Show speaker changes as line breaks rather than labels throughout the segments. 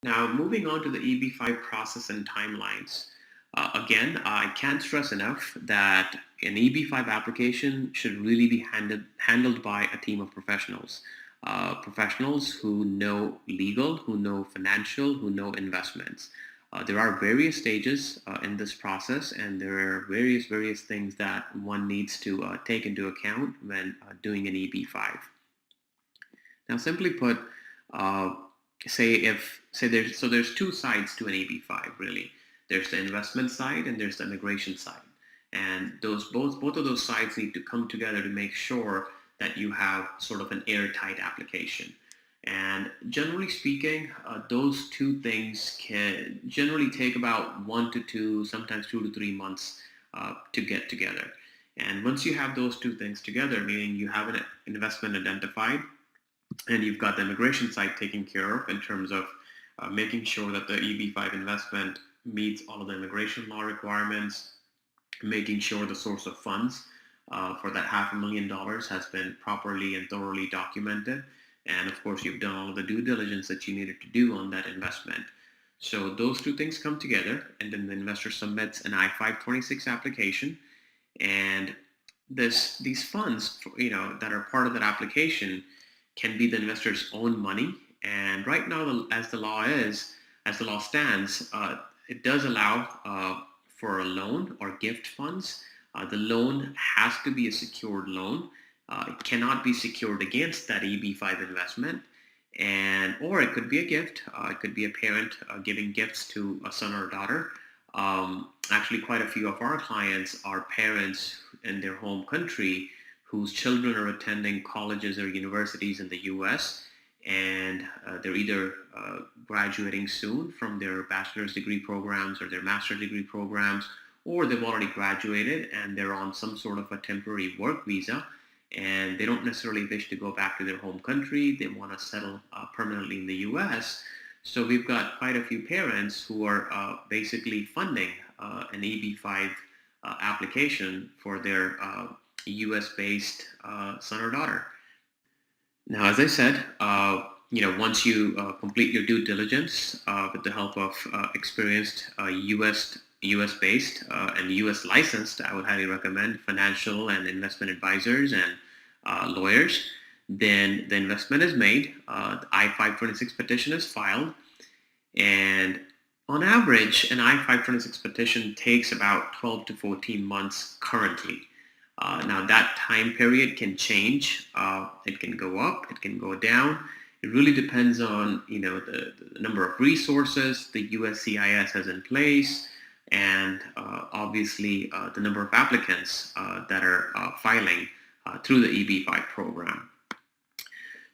Now, moving on to the EB-5 process and timelines. Again, I can't stress enough that an EB-5 application should really be handled by a team of professionals. Professionals who know legal, who know financial, who know investments. There are various stages in this process, and there are various things that one needs to take into account when doing an EB-5. Now, simply put, uh, there's two sides to an AB5 really. There's the investment side and there's the immigration side, and those both of those sides need to come together to make sure that you have sort of an airtight application. And generally speaking, those two things can generally take about 1 to 2, sometimes 2 to 3 months to get together. And once you have those two things together, meaning you have an investment identified and you've got the immigration side taken care of in terms of making sure that the EB-5 investment meets all of the immigration law requirements, making sure the source of funds for that $500,000 has been properly and thoroughly documented. And of course, you've done all of the due diligence that you needed to do on that investment. So those two things come together, and then the investor submits an I-526 application, and these funds, that are part of that application can be the investor's own money. And right now, as the law stands, it does allow for a loan or gift funds. The loan has to be a secured loan. It cannot be secured against that EB-5 investment, and or it could be a gift. It could be a parent giving gifts to a son or a daughter. Actually, quite a few of our clients are parents in their home country whose children are attending colleges or universities in the US, and they're either graduating soon from their bachelor's degree programs or their master's degree programs, or they've already graduated and they're on some sort of a temporary work visa, and they don't necessarily wish to go back to their home country. They want to settle permanently in the US. So we've got quite a few parents who are basically funding an EB-5 application for their US-based son or daughter. Now, as I said, once you complete your due diligence with the help of experienced US-based and US licensed, I would highly recommend financial and investment advisors and lawyers. Then the investment is made, the I-526 petition is filed, and on average, an I-526 petition takes about 12 to 14 months currently. Now that time period can change. It can go up. It can go down. It really depends on the number of resources the USCIS has in place, and obviously the number of applicants that are filing through the EB-5 program.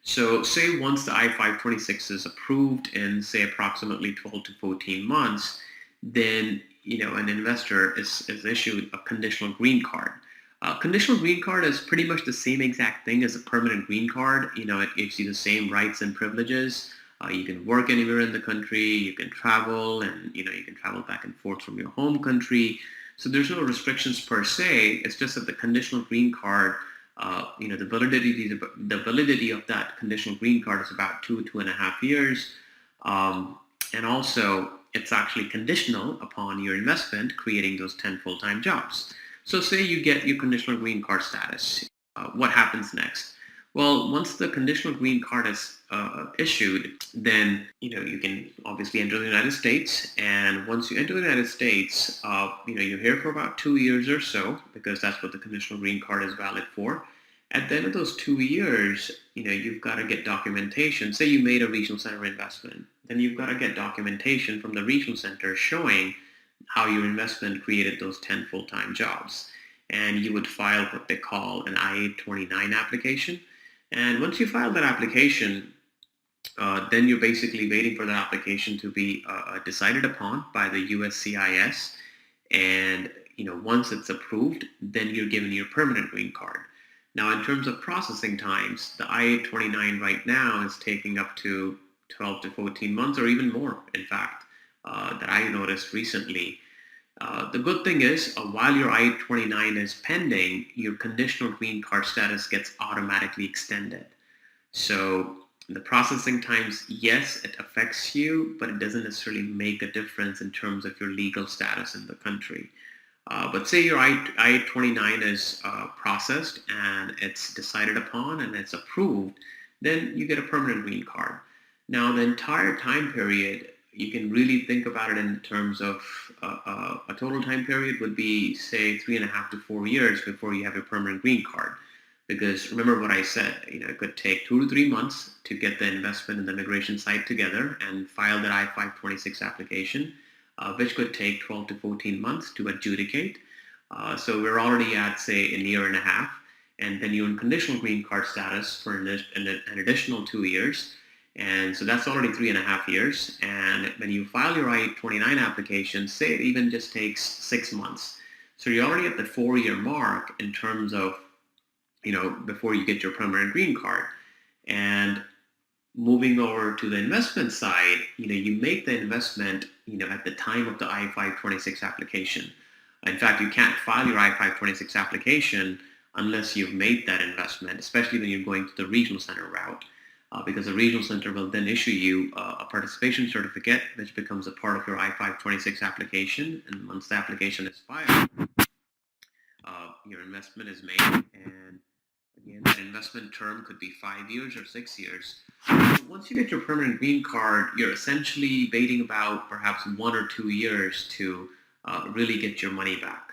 So say once the I-526 is approved in say approximately 12 to 14 months, then an investor is issued a conditional green card. Conditional green card is pretty much the same exact thing as a permanent green card. It gives you the same rights and privileges. You can work anywhere in the country. You can travel, and you can travel back and forth from your home country. So there's no restrictions per se. It's just that the conditional green card, the validity of that conditional green card is about 2.5 years, and also it's actually conditional upon your investment creating those 10 full-time jobs. So say you get your conditional green card status. What happens next? Well, once the conditional green card is issued, then you can obviously enter the United States. And once you enter the United States, you're here for about 2 years or so, because that's what the conditional green card is valid for. At the end of those 2 years, you've got to get documentation. Say you made a regional center investment, then you've got to get documentation from the regional center showing how your investment created those 10 full-time jobs. And you would file what they call an I-829 application. And once you file that application, then you're basically waiting for that application to be decided upon by the USCIS. And once it's approved, then you're given your permanent green card. Now, in terms of processing times, the I-829 right now is taking up to 12 to 14 months or even more, in fact, that I noticed recently. The good thing is, while your I-29 is pending, your conditional green card status gets automatically extended. So The processing times, yes, it affects you, but it doesn't necessarily make a difference in terms of your legal status in the country. But say your I-29 is processed and it's decided upon and it's approved, then you get a permanent green card. Now, the entire time period, you can really think about it in terms of a total time period would be, say, 3.5 to 4 years before you have a permanent green card. Because remember what I said, it could take 2 to 3 months to get the investment and the immigration side together and file that I-526 application, which could take 12 to 14 months to adjudicate. So we're already at, say, a year and a half, and then you're in conditional green card status for an additional 2 years. And so that's already 3.5 years. And when you file your I-29 application, say it even just takes 6 months. So you're already at the 4 year mark in terms of, before you get your permanent green card. And moving over to the investment side, you make the investment, at the time of the I-526 application. In fact, you can't file your I-526 application unless you've made that investment, especially when you're going to the regional center route, because the regional center will then issue you a participation certificate, which becomes a part of your I-526 application. And once the application is filed, your investment is made, and again, that investment term could be 5 years or 6 years. So once you get your permanent green card, you're essentially waiting about perhaps 1 or 2 years to really get your money back.